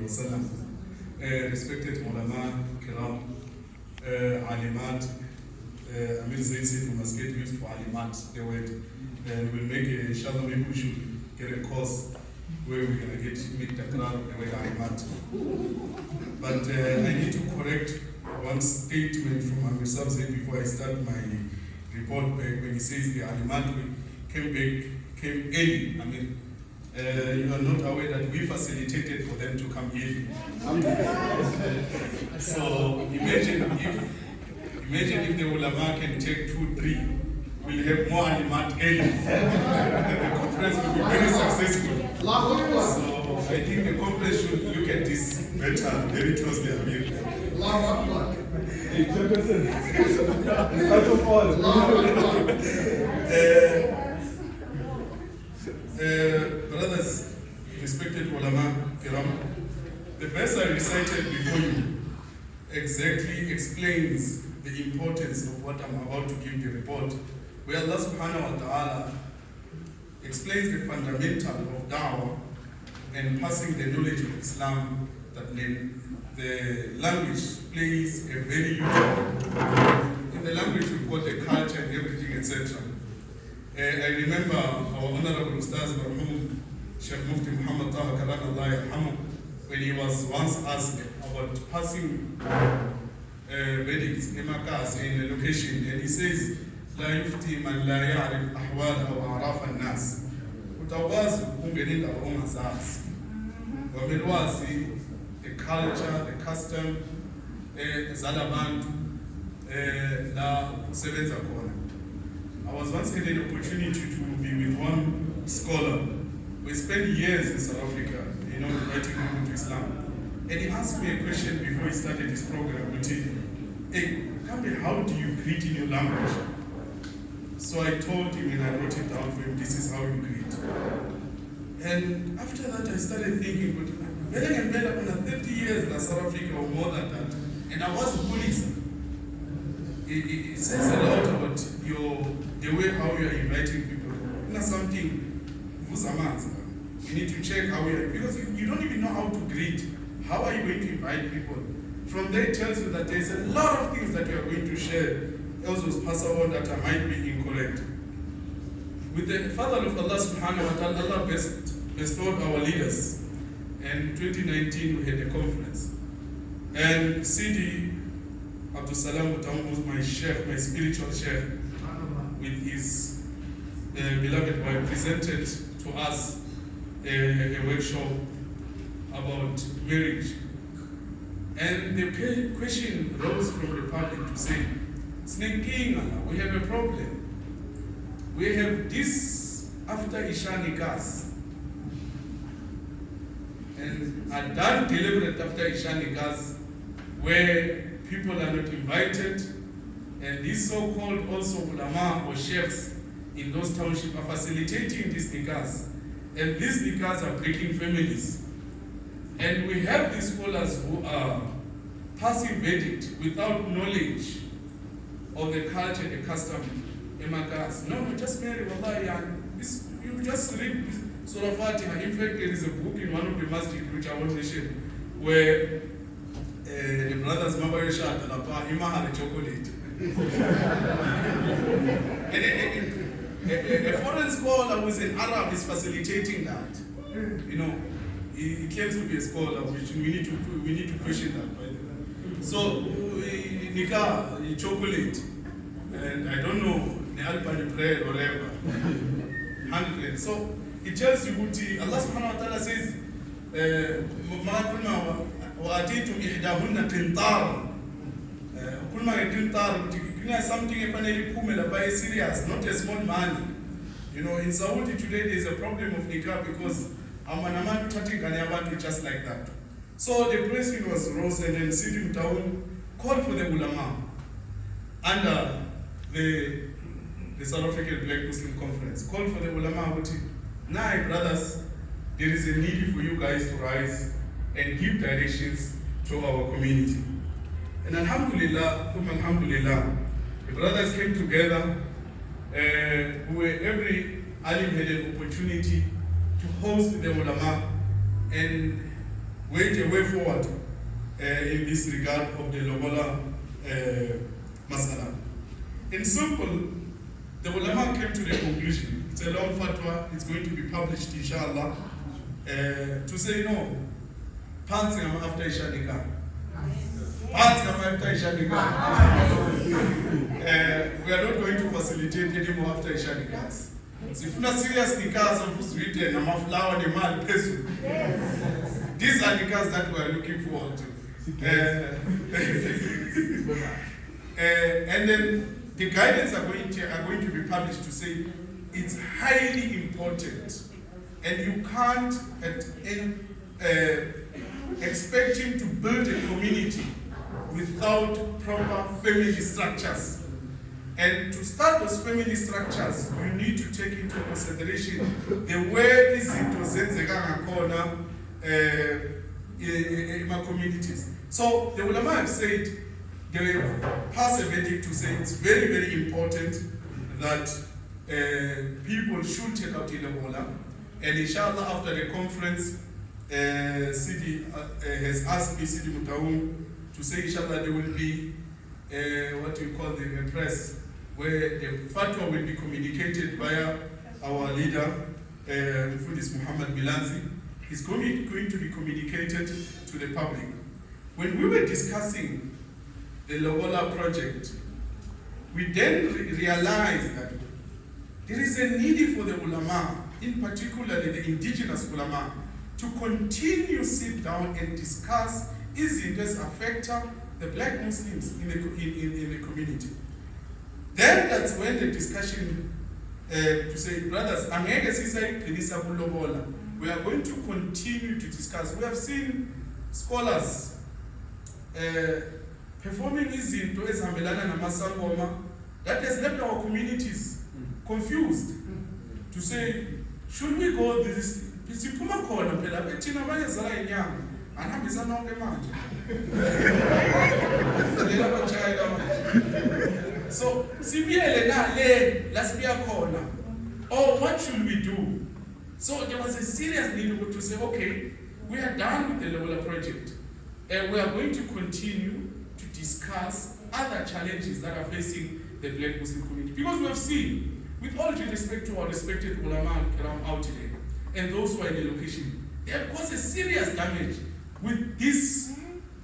wasallam. Respected ulama, kiram, alimat, Amir Zaid said we must get used to alimat, the word. We'll make a, inshallah, maybe we should get a course where we're going to make the crowd of the word alimat. But I need to correct one statement from Amir Zaid before I start my report back when he says the alimat came early. I mean, you are not aware that we facilitated for them to come early. So imagine if the ulama can take 2-3, we'll have more alimat early. The conference will be very successful. So I think the conference should look at this better, very closely. Brothers, respected ulama kiram, the verse I recited before you exactly explains the importance of what I'm about to give the report, where Allah subhanahu wa ta'ala explains the fundamental of da'wah and passing the knowledge of Islam, that the language plays a very huge role. In the language we've got the culture and everything, etc. I remember our Honorable Ustaz Marhum Sheikh Mufti Muhammad Taha Karan Allah Yarhamu, when he was once asked about passing verdicts in a location, and he says, La yufti man la ya'rif ahwal aw a'raf an-nas. Utawazi ungeninda ongazazi. Wamelwazi the culture, the custom zalabantu la kusebenza khona. I was once given an opportunity to be with one scholar. We spent years in South Africa, inviting people to Islam. And he asked me a question before he started his program. Hey, Kambi, how do you greet in your language? So I told him and I wrote it down for him, this is how you greet. And after that I started thinking, but very and better on 30 years in South Africa or more than that. And I was police. It says a lot about the way how you are inviting people. Something, you need to check how you are, because you don't even know how to greet. How are you going to invite people? From there it tells you that there's a lot of things that you are going to share. Also pass on that might be incorrect. With the fadl of Allah subhanahu wa ta'ala, Allah bestowed our leaders. And 2019 we had a conference. And Sidi Abdul Salam Mutam was my sheikh, my spiritual sheikh, with his beloved wife, presented to us a workshop about marriage. And the question rose from the public to say, Snake King, we have a problem. We have this after Isha Nikas. And a done deliberate after Isha Nikas where people are not invited, and these so-called also ulama or sheikhs in those townships are facilitating these nikas, and these nikas are breaking families. And we have these scholars who are passing verdict without knowledge of the culture, the custom, imakas. No, just marry, wallahi, you just read Surah Fatiha. In fact, there is a book in one of the masjid which I won't mention, where the brothers Mabayasha Ima had a chocolate. A foreign scholar who is an Arab is facilitating that. He claims to be a scholar, which we need to question that, by the way. So Nikah, chocolate, and I don't know, the Alpine bread or whatever. 100. So it tells you what Allah subhanahu wa ta'ala says, وَأَتِيتُمْ إِحْدَاهُنَّ قِنْطَارًا. Something by serious, not a small money. In Saudi today there is a problem of nikah because Amanaman Tati just like that. So the president was rose and then sitting down, called for the ulama under the South African Black Muslim Conference, called for the ulama. Now, brothers, there is a need for you guys to rise and give directions to our community. And alhamdulillah, the brothers came together, where every alim had an opportunity to host the ulama, and wage a way forward in this regard of the Lobola masala. In simple, the ulama came to the conclusion, it's a long fatwa, it's going to be published inshallah, to say no, pants after Isha Nikah. Pants after Isha Nikah. We are not going to facilitate anymore after Isha Nikahs. So if not serious nikahs of who's written, I'm a flower, the mal, pesu. These are nikahs that we are looking forward to. And then the guidance are going to be published to say it's highly important, and you can't expect him to build a community without proper family structures. And to start those family structures, you need to take into consideration the way izinto zenzeka ngakhona in my communities. So the ulama have said, they pass a verdict to say it's very, very important that people should take out Lobola. And inshallah, after the conference, Sidi has asked me, Sidi Mutaum, to say inshallah there will be what we call the press, where the fatwa will be communicated via our leader, Mufudis Muhammad Milanzi. It's going to be communicated to the public. When we were discussing the Lobola project, we then realized that there is a need for the ulama, in particular the indigenous ulama, to continue sit down and discuss issues affecting the black Muslims in the community. Then that's when the discussion to say, brothers, we are going to continue to discuss. We have seen scholars performing izinto ezihambelana namasangoma that has left our communities confused to say, should we go this? Siphuma khona phela bethina abanye zala inyanga anihambisa nonke manje. So sibiyele na le lasibiya khona. Or what should we do? So there was a serious need to say, okay, we are done with the Lobola project, and we are going to continue to discuss other challenges that are facing the black Muslim community. Because we have seen, with all due respect to our respected ulama and kiram out today, and those who are in the location, they have caused a serious damage with these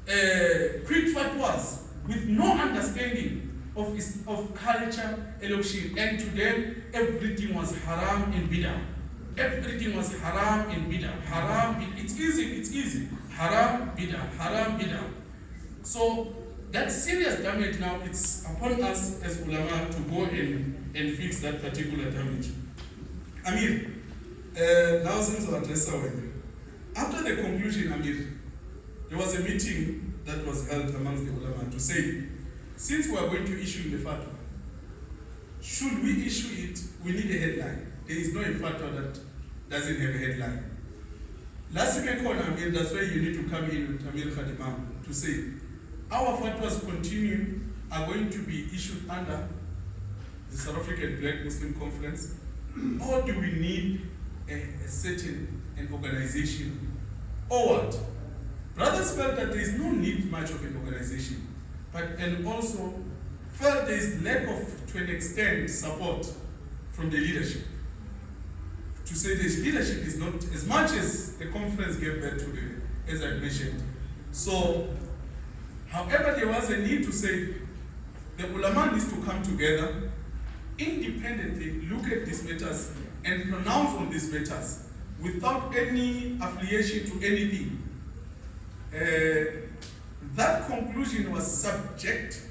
quick fatwas, with no understanding of culture, election, and to them, everything was haram and bidah. Everything was haram and bidah. Haram, it's easy. Haram, bidah. So that serious damage now, it's upon us as ulama to go and fix that particular damage. Amir, now since our address after the conclusion, Amir, there was a meeting that was held amongst the ulama to say, since we are going to issue the fatwa, should we issue it, we need a headline. There is no fatwa that doesn't have a headline. Last week on Amir, that's why you need to come in with Amir Khadimam to say, our fatwas are going to be issued under the South African Black Muslim Conference, or do we need a certain organization, or what? Brothers felt that there is no need much of an organization, and also felt there is lack of, to an extent, support from the leadership. To say this leadership is not, as much as the conference gave that to as I mentioned. So, however, there was a need to say, the ulama needs to come together, independently look at these matters and pronounce on these matters without any affiliation to anything. That conclusion was subject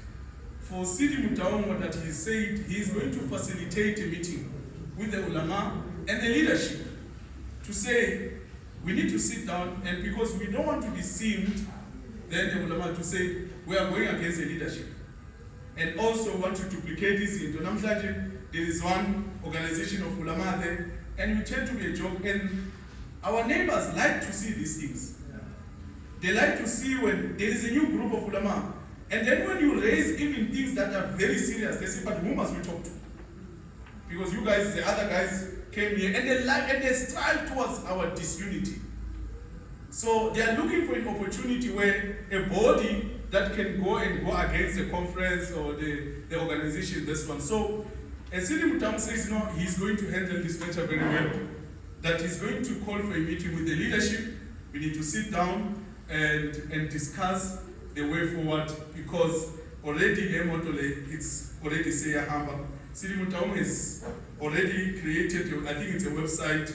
for Sidi Mutaongo, that he said he is going to facilitate a meeting with the ulama and the leadership to say we need to sit down, and because we don't want to be seen, then the ulama to say we are going against the leadership, and also want to duplicate this into Namsaji. There is one organization of ulama there, and we tend to be a joke, and our neighbors like to see these things. They like to see when there is a new group of ulama, and then when you raise even things that are very serious, they say, but who must we talk to? Because you guys, the other guys came here, and they strive towards our disunity. So they are looking for an opportunity where a body that can go against the conference or the organization, this one. So Sidi Mutam says, no, he's going to handle this matter very well, that he's going to call for a meeting with the leadership. We need to sit down and discuss the way forward, because already it's already say a hamba. Sidi Mutam has already created, I think it's a website,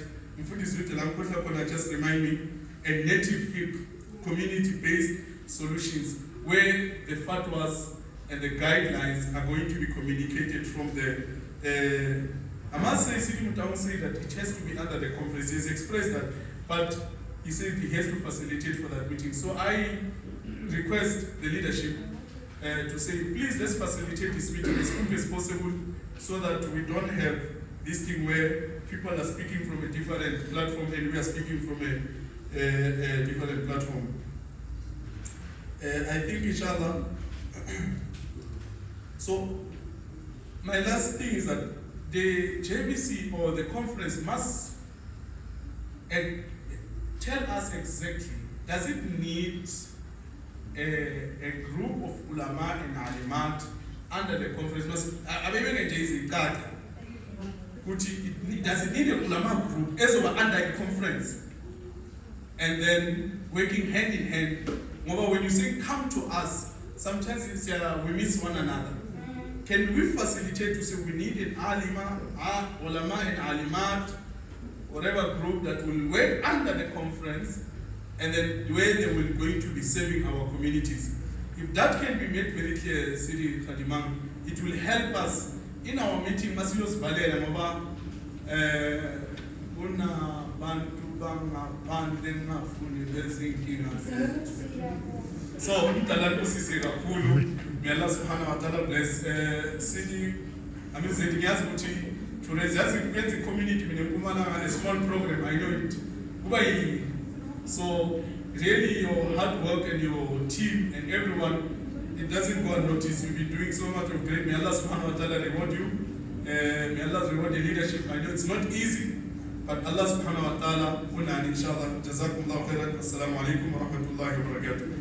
just remind me, a native FIP, community-based solutions, where the fatwas and the guidelines are going to be communicated from the I must say, Sidi Mutamu said that it has to be under the conference. He has expressed that, but he said he has to facilitate for that meeting. So I request the leadership to say, please let's facilitate this meeting as quickly as possible, so that we don't have this thing where people are speaking from a different platform and we are speaking from a different platform. I think, inshallah, so my last thing is that the JBC or the conference must tell us exactly, does it need a group of ulama and alimat under the conference? Does it need a ulama group as over under a conference? And then working hand in hand. When you say come to us, sometimes it's, we miss one another. Can we facilitate to say we need an alima, ulama and alimat, whatever group that will work under the conference, and then where they will going to be serving our communities? If that can be made very clear, Sidi Khadimang, it will help us in our meeting. Masilos Valera Maba, Una Bantu Banga Bandena Funi. So, may Allah subhanahu wa ta'ala bless Sidi. I mean, to raise the community in a small program, I know it. So, really, your hard work and your team and everyone, it doesn't go unnoticed. You've been doing so much of great. May Allah subhanahu wa ta'ala reward you. May Allah reward the leadership. I know it's not easy, but Allah subhanahu wa ta'ala, inshallah, jazakumullahu khairan. Assalamu alaikum wa rahmatullahi wa barakatuh.